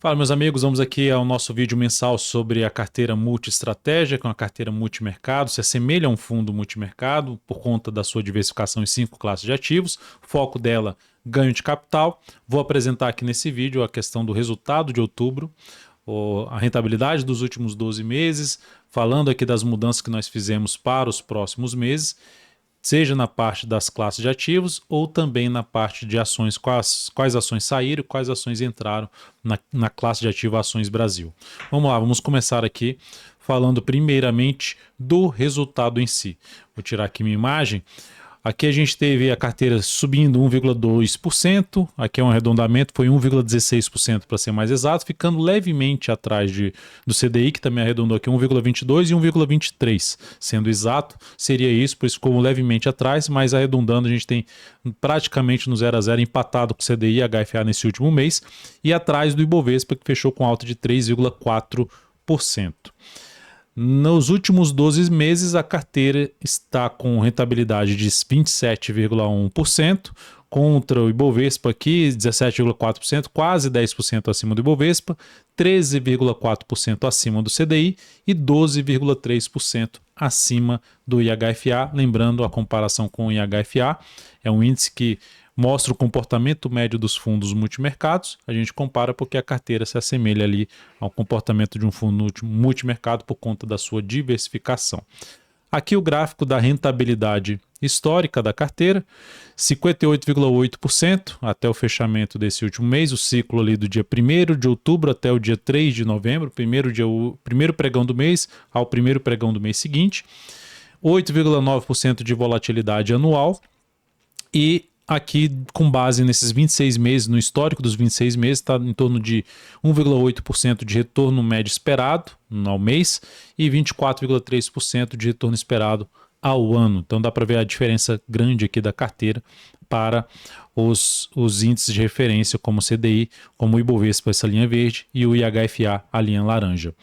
Fala, meus amigos, vamos aqui ao nosso vídeo mensal sobre a carteira multi-estratégia, que é uma carteira multimercado, se assemelha a um fundo multimercado por conta da sua diversificação em 5 classes de ativos, o foco dela, ganho de capital. Vou apresentar aqui nesse vídeo a questão do resultado de outubro, a rentabilidade dos últimos 12 meses, falando aqui das mudanças que nós fizemos para os próximos meses, seja na parte das classes de ativos ou também na parte de ações, quais ações saíram, quais ações entraram na classe de ativo Ações Brasil. Vamos lá, vamos começar aqui falando primeiramente do resultado em si. Vou tirar aqui minha imagem. Aqui a gente teve a carteira subindo 1,2%, aqui é um arredondamento, foi 1,16% para ser mais exato, ficando levemente atrás do CDI, que também arredondou aqui 1,22% e 1,23%. Sendo exato, seria isso, por isso ficou levemente atrás, mas arredondando a gente tem praticamente no 0 a 0 empatado com o CDI e HFA nesse último mês, e atrás do Ibovespa, que fechou com alta de 3,4%. Nos últimos 12 meses, a carteira está com rentabilidade de 27,1%, contra o Ibovespa aqui, 17,4%, quase 10% acima do Ibovespa, 13,4% acima do CDI e 12,3% acima do IHFA. Lembrando a comparação com o IHFA, é um índice que mostra o comportamento médio dos fundos multimercados. A gente compara porque a carteira se assemelha ali ao comportamento de um fundo multimercado por conta da sua diversificação. Aqui o gráfico da rentabilidade histórica da carteira, 58,8% até o fechamento desse último mês, o ciclo ali do dia 1º de outubro até o dia 3 de novembro, o primeiro pregão do mês ao primeiro pregão do mês seguinte, 8,9% de volatilidade anual e aqui, com base nesses 26 meses, no histórico dos 26 meses, está em torno de 1,8% de retorno médio esperado ao mês e 24,3% de retorno esperado ao ano. Então dá para ver a diferença grande aqui da carteira para os índices de referência, como o CDI, como o Ibovespa, essa linha verde, e o IHFA, a linha laranja.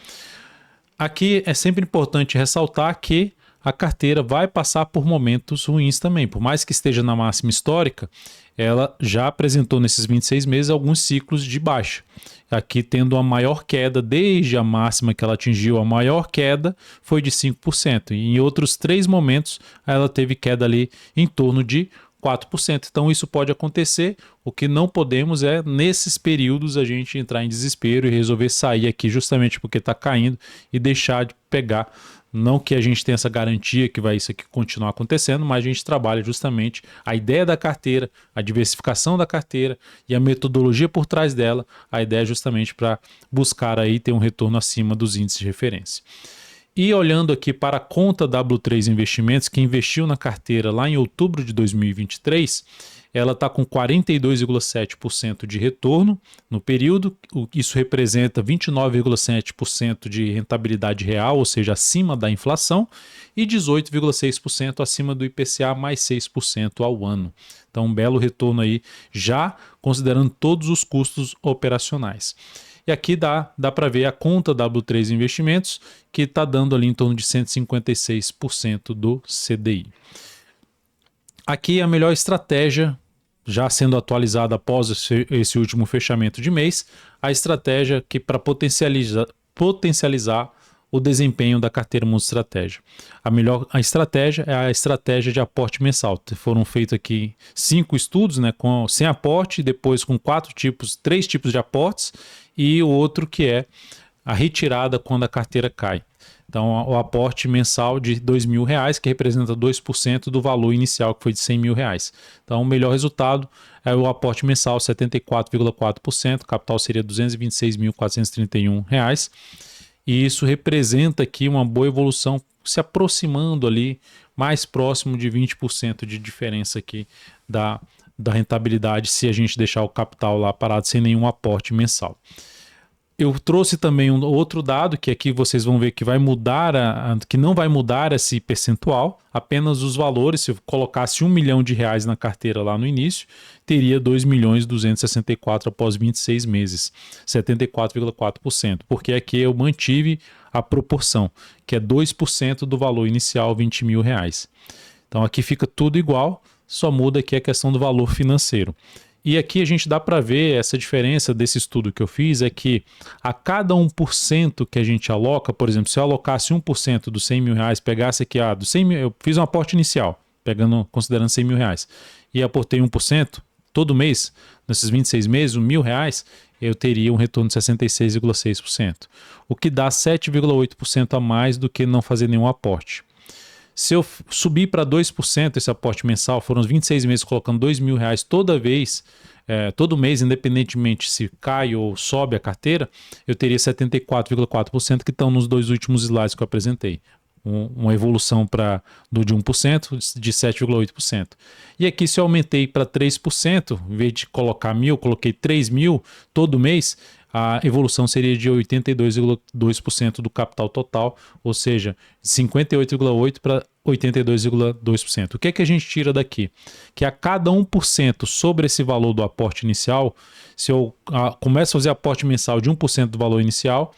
Aqui é sempre importante ressaltar que a carteira vai passar por momentos ruins também. Por mais que esteja na máxima histórica, ela já apresentou nesses 26 meses alguns ciclos de baixa. Aqui tendo a maior queda desde a máxima que ela atingiu, a maior queda foi de 5%. E em outros 3 momentos ela teve queda ali em torno de 4%. Então isso pode acontecer. O que não podemos é, nesses períodos, a gente entrar em desespero e resolver sair aqui justamente porque está caindo e deixar de pegar. Não que a gente tenha essa garantia que vai isso aqui continuar acontecendo, mas a gente trabalha justamente a ideia da carteira, a diversificação da carteira e a metodologia por trás dela. A ideia é justamente para buscar aí ter um retorno acima dos índices de referência. E olhando aqui para a conta W3 Investimentos, que investiu na carteira lá em outubro de 2023, ela está com 42,7% de retorno no período, isso representa 29,7% de rentabilidade real, ou seja, acima da inflação, e 18,6% acima do IPCA mais 6% ao ano. Então um belo retorno aí, já considerando todos os custos operacionais. E aqui dá para ver a conta W3 Investimentos, que está dando ali em torno de 156% do CDI. Aqui a melhor estratégia, já sendo atualizada após esse último fechamento de mês, a estratégia que para potencializar o desempenho da carteira multi-estratégia. A estratégia é a estratégia de aporte mensal. Foram feitos aqui 5 estudos, né, sem aporte, depois com 3 tipos de aportes e o outro que é a retirada quando a carteira cai. Então, o aporte mensal de R$2.000, que representa 2% do valor inicial, que foi de R$100.000. Então, o melhor resultado é o aporte mensal, 74,4%, o capital seria R$226.431. E isso representa aqui uma boa evolução, se aproximando ali, mais próximo de 20% de diferença aqui da rentabilidade, se a gente deixar o capital lá parado sem nenhum aporte mensal. Eu trouxe também um outro dado que aqui vocês vão ver que vai mudar, que não vai mudar esse percentual, apenas os valores. Se eu colocasse R$1 milhão na carteira lá no início, teria 2.264.000 após 26 meses, 74,4%, porque aqui eu mantive a proporção, que é 2% do valor inicial, R$20.000. Então aqui fica tudo igual, só muda aqui a questão do valor financeiro. E aqui a gente dá para ver essa diferença desse estudo que eu fiz, é que a cada 1% que a gente aloca, por exemplo, se eu alocasse 1% dos 100 mil reais, pegasse aqui, dos 100 mil, eu fiz um aporte inicial, considerando 100 mil reais, e aportei 1%, todo mês, nesses 26 meses, R$ 1.000, eu teria um retorno de 66,6%, o que dá 7,8% a mais do que não fazer nenhum aporte. Se eu subir para 2% esse aporte mensal, foram os 26 meses colocando R$ 2.000 toda vez, todo mês, independentemente se cai ou sobe a carteira, eu teria 74,4% que estão nos 2 últimos slides que eu apresentei. Uma evolução de 1% de 7,8%. E aqui se eu aumentei para 3%, em vez de colocar 1.000, coloquei 3.000 todo mês, a evolução seria de 82,2% do capital total, ou seja, de 58,8% para 82,2%. O que é que a gente tira daqui? Que a cada 1% sobre esse valor do aporte inicial, se eu começo a fazer aporte mensal de 1% do valor inicial,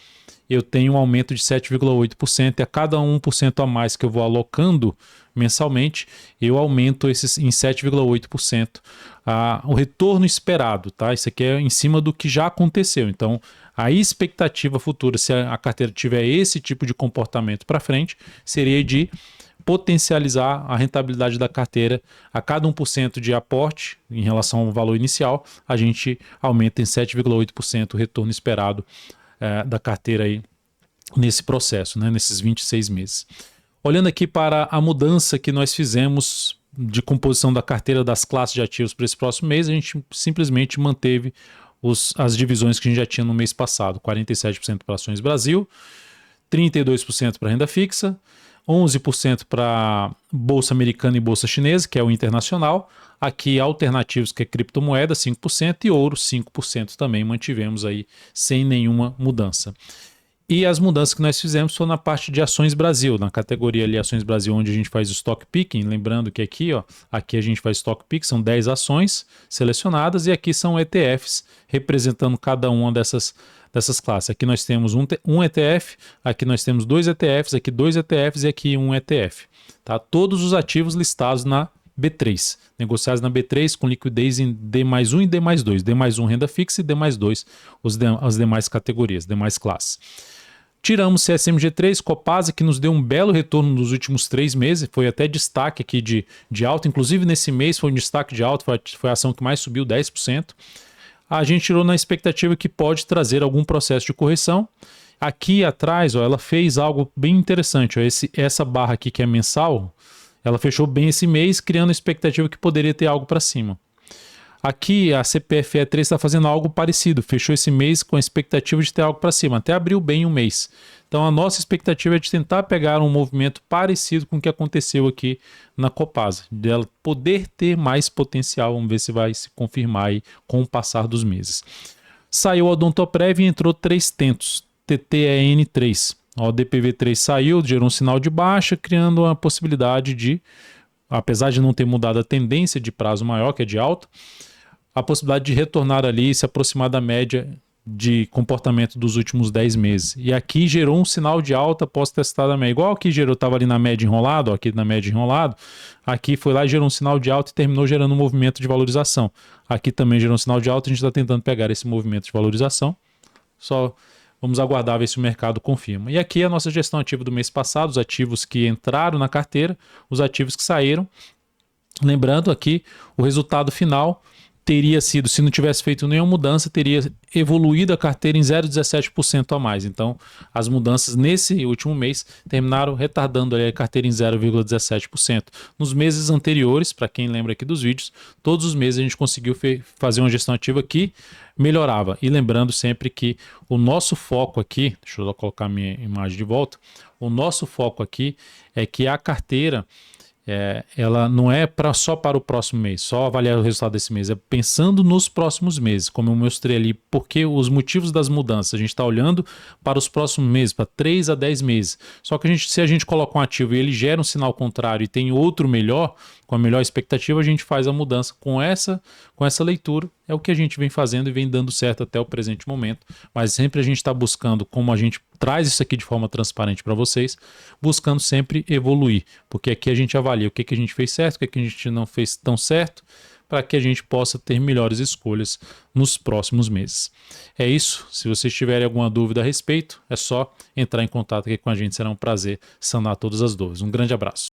eu tenho um aumento de 7,8% e a cada 1% a mais que eu vou alocando mensalmente, eu aumento esses em 7,8% o retorno esperado, tá? Isso aqui é em cima do que já aconteceu. Então, a expectativa futura, se a carteira tiver esse tipo de comportamento para frente, seria de potencializar a rentabilidade da carteira. A cada 1% de aporte em relação ao valor inicial, a gente aumenta em 7,8% o retorno esperado da carteira aí nesse processo, né, nesses 26 meses. Olhando aqui para a mudança que nós fizemos de composição da carteira das classes de ativos para esse próximo mês, a gente simplesmente manteve as divisões que a gente já tinha no mês passado, 47% para ações Brasil, 32% para renda fixa, 11% para bolsa americana e bolsa chinesa, que é o internacional, aqui alternativos, que é criptomoeda, 5%, e ouro, 5% também mantivemos aí sem nenhuma mudança. E as mudanças que nós fizemos foram na parte de ações Brasil, na categoria ali ações Brasil, onde a gente faz o stock picking, lembrando que aqui a gente faz stock pick, são 10 ações selecionadas, e aqui são ETFs representando cada uma dessas classes. Aqui nós temos um ETF, aqui nós temos 2 ETFs, aqui 2 ETFs e aqui um ETF. Tá? Todos os ativos listados na B3, negociados na B3 com liquidez em D+1 e D+2, D+1 renda fixa e D+2 as demais categorias, demais classes. Tiramos CSMG3, Copasa, que nos deu um belo retorno nos últimos 3 meses, foi até destaque aqui de alta, inclusive nesse mês foi um destaque de alta, foi a ação que mais subiu 10%. A gente tirou na expectativa que pode trazer algum processo de correção. Aqui atrás, ela fez algo bem interessante, essa barra aqui que é mensal, ela fechou bem esse mês, criando a expectativa que poderia ter algo para cima. Aqui a CPFE3 está fazendo algo parecido, fechou esse mês com a expectativa de ter algo para cima, até abriu bem um mês. Então a nossa expectativa é de tentar pegar um movimento parecido com o que aconteceu aqui na Copasa, dela poder ter mais potencial, vamos ver se vai se confirmar aí com o passar dos meses. Saiu a Odontoprev e entrou 3 tentos, TTEN3. O DPV3 saiu, gerou um sinal de baixa, criando a possibilidade de, apesar de não ter mudado a tendência de prazo maior, que é de alta, a possibilidade de retornar ali e se aproximar da média de comportamento dos últimos 10 meses. E aqui gerou um sinal de alta pós-testada da média. Igual aqui estava ali na média enrolado, aqui na média enrolado, aqui foi lá e gerou um sinal de alta e terminou gerando um movimento de valorização. Aqui também gerou um sinal de alta, a gente está tentando pegar esse movimento de valorização. Só vamos aguardar ver se o mercado confirma. E aqui a nossa gestão ativa do mês passado, os ativos que entraram na carteira, os ativos que saíram. Lembrando aqui, o resultado final teria sido, se não tivesse feito nenhuma mudança, teria evoluído a carteira em 0,17% a mais. Então, as mudanças nesse último mês terminaram retardando a carteira em 0,17%. Nos meses anteriores, para quem lembra aqui dos vídeos, todos os meses a gente conseguiu fazer uma gestão ativa que melhorava. E lembrando sempre que o nosso foco aqui, deixa eu colocar minha imagem de volta, o nosso foco aqui é que a carteira ela não é só para o próximo mês, só avaliar o resultado desse mês, é pensando nos próximos meses, como eu mostrei ali, porque os motivos das mudanças, a gente está olhando para os próximos meses, para 3 a 10 meses. Só que se a gente coloca um ativo e ele gera um sinal contrário e tem outro melhor, com a melhor expectativa, a gente faz a mudança com essa leitura. É o que a gente vem fazendo e vem dando certo até o presente momento, mas sempre a gente está buscando, como a gente traz isso aqui de forma transparente para vocês, buscando sempre evoluir, porque aqui a gente avalia o que a gente fez certo, o que a gente não fez tão certo, para que a gente possa ter melhores escolhas nos próximos meses. É isso. Se vocês tiverem alguma dúvida a respeito, é só entrar em contato aqui com a gente. Será um prazer sanar todas as dúvidas. Um grande abraço.